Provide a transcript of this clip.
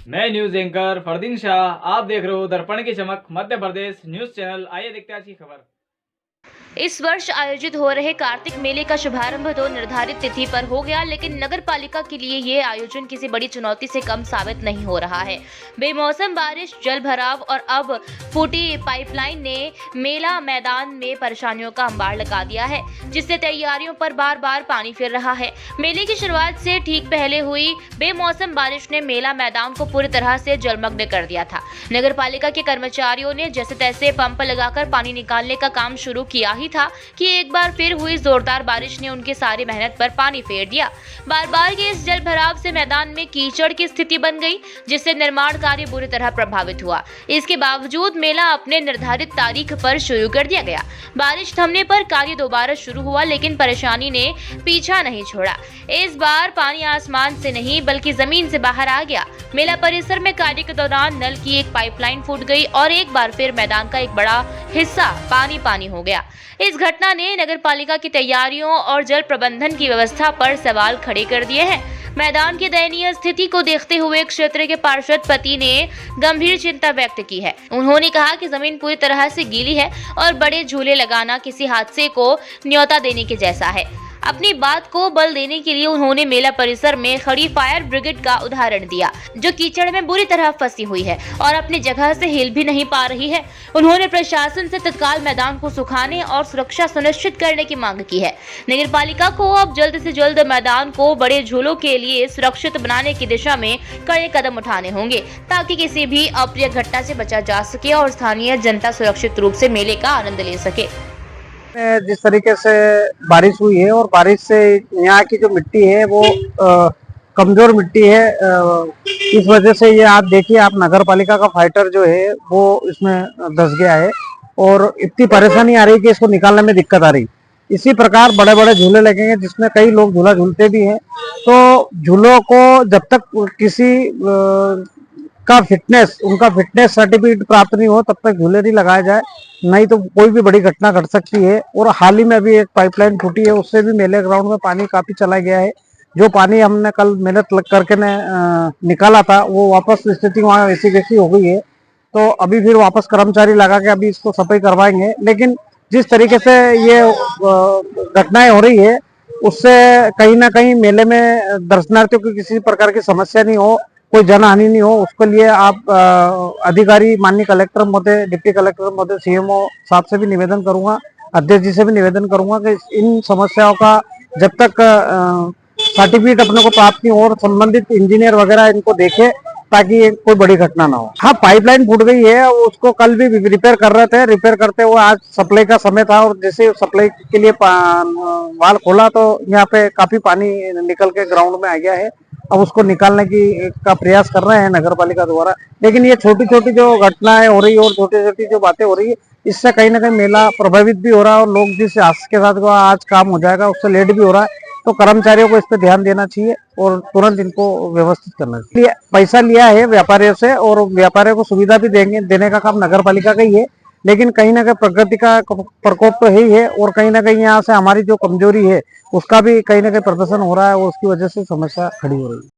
मैं news anchor Fardeen Shah. आप देख रहे हो दर्पण की चमक मध्य प्रदेश न्यूज चैनल। आइए देखते हैं आज की खबर। इस वर्ष आयोजित हो रहे कार्तिक मेले का शुभारंभ तो निर्धारित तिथि पर हो गया, लेकिन नगर पालिका के लिए ये आयोजन किसी बड़ी चुनौती से कम साबित नहीं हो रहा है। बेमौसम बारिश, जल भराव और अब फूटी पाइपलाइन ने मेला मैदान में परेशानियों का अंबार लगा दिया है, जिससे तैयारियों पर बार बार पानी फिर रहा है। मेले की शुरुआत से ठीक पहले हुई बेमौसम बारिश ने मेला मैदान को पूरी तरह से जलमग्न कर दिया था। नगर पालिका के कर्मचारियों ने जैसे तैसे पंप लगाकर पानी निकालने का काम शुरू किया ही था कि एक बार फिर हुई जोरदार बारिश ने उनकी सारी मेहनत पर पानी फेर दिया। बार बार के इस जल भराव से मैदान में कीचड़ की स्थिति बन गई, जिससे निर्माण कार्य बुरी तरह प्रभावित हुआ। इसके बावजूद मेला अपने निर्धारित तारीख पर शुरू कर दिया गया। बारिश थमने पर कार्य दोबारा शुरू हुआ, लेकिन परेशानी ने पीछा नहीं छोड़ा। इस बार पानी आसमान से नहीं बल्कि जमीन से बाहर आ गया। मेला परिसर में कार्य के दौरान नल की एक पाइपलाइन फूट गई और एक बार फिर मैदान का एक बड़ा हिस्सा पानी पानी हो गया। इस घटना ने नगर पालिका की तैयारियों और जल प्रबंधन की व्यवस्था पर सवाल खड़े कर दिए हैं। मैदान की दयनीय स्थिति को देखते हुए क्षेत्र के पार्षद पति ने गंभीर चिंता व्यक्त की है। उन्होंने कहा कि जमीन पूरी तरह से गीली है और बड़े झूले लगाना किसी हादसे को न्योता देने के जैसा है। अपनी बात को बल देने के लिए उन्होंने मेला परिसर में खड़ी फायर ब्रिगेड का उदाहरण दिया, जो कीचड़ में बुरी तरह फंसी हुई है और अपनी जगह से हिल भी नहीं पा रही है। उन्होंने प्रशासन से तत्काल मैदान को सुखाने और सुरक्षा सुनिश्चित करने की मांग की है। नगर पालिका को अब जल्द से जल्द मैदान को बड़े झूलों के लिए सुरक्षित बनाने की दिशा में कड़े कदम उठाने होंगे, ताकि किसी भी अप्रिय घटना से बचा जा सके और स्थानीय जनता सुरक्षित रूप से मेले का आनंद ले सके। जिस तरीके से बारिश हुई है और बारिश से यहाँ की जो मिट्टी है वो कमजोर मिट्टी है, इस वजह से ये आप देखिए, आप नगर पालिका का फाइटर जो है वो इसमें धंस गया है और इतनी परेशानी आ रही है कि इसको निकालने में दिक्कत आ रही। इसी प्रकार बड़े बड़े झूले लगेंगे जिसमें कई लोग झूला झूलते भी हैं, तो झूलों को जब तक किसी उनका फिटनेस सर्टिफिकेट प्राप्त नहीं हो तब तक झूले नहीं लगाया जाए, नहीं तो कोई भी बड़ी घटना घट सकती है। और हाल ही में अभी एक पाइपलाइन फूटी है, उससे भी मेले ग्राउंड में पानी काफी चला गया है। जो पानी हमने कल मेहनत करके निकाला था वो वापस स्थिति वहाँ ऐसी वैसी हो गई है, तो अभी फिर वापस कर्मचारी लगा के अभी इसको सफाई करवाएंगे। लेकिन जिस तरीके से ये घटनाएं हो रही है उससे कहीं ना कहीं मेले में दर्शनार्थियों की किसी प्रकार की समस्या नहीं हो, कोई जनहानि नहीं हो, उसके लिए आप अधिकारी माननीय कलेक्टर महोदय, डिप्टी कलेक्टर महोदय, सीएमओ साहब से भी निवेदन करूंगा, अध्यक्ष जी से भी निवेदन करूंगा कि इन समस्याओं का जब तक सर्टिफिकेट अपने को प्राप्त नहीं हो और संबंधित इंजीनियर वगैरह इनको देखे, ताकि कोई बड़ी घटना ना हो। हाँ, पाइपलाइन फूट गई है, उसको कल भी रिपेयर कर रहे थे, रिपेयर करते हुए आज सप्लाई का समय था और जैसे सप्लाई के लिए वाल खोला तो यहाँ पे काफी पानी निकल के ग्राउंड में आ गया है। अब उसको निकालने का प्रयास कर रहे हैं नगर पालिका द्वारा। लेकिन ये छोटी छोटी जो घटनाएं हो रही है और छोटी छोटी जो बातें हो रही है, इससे कहीं ना कहीं मेला प्रभावित भी हो रहा है और लोग जिस आस के साथ आज काम हो जाएगा उससे लेट भी हो रहा है, तो कर्मचारियों को इस पर ध्यान देना चाहिए और तुरंत इनको व्यवस्थित करना चाहिए। पैसा लिया है व्यापारियों से और व्यापारियों को सुविधा भी देने का काम नगर पालिका का ही है, लेकिन कहीं ना कहीं प्रकृति का प्रकोप तो है ही है और कहीं ना कहीं यहाँ से हमारी जो कमजोरी है उसका भी कहीं ना कहीं प्रदर्शन हो रहा है और उसकी वजह से समस्या खड़ी हो रही है।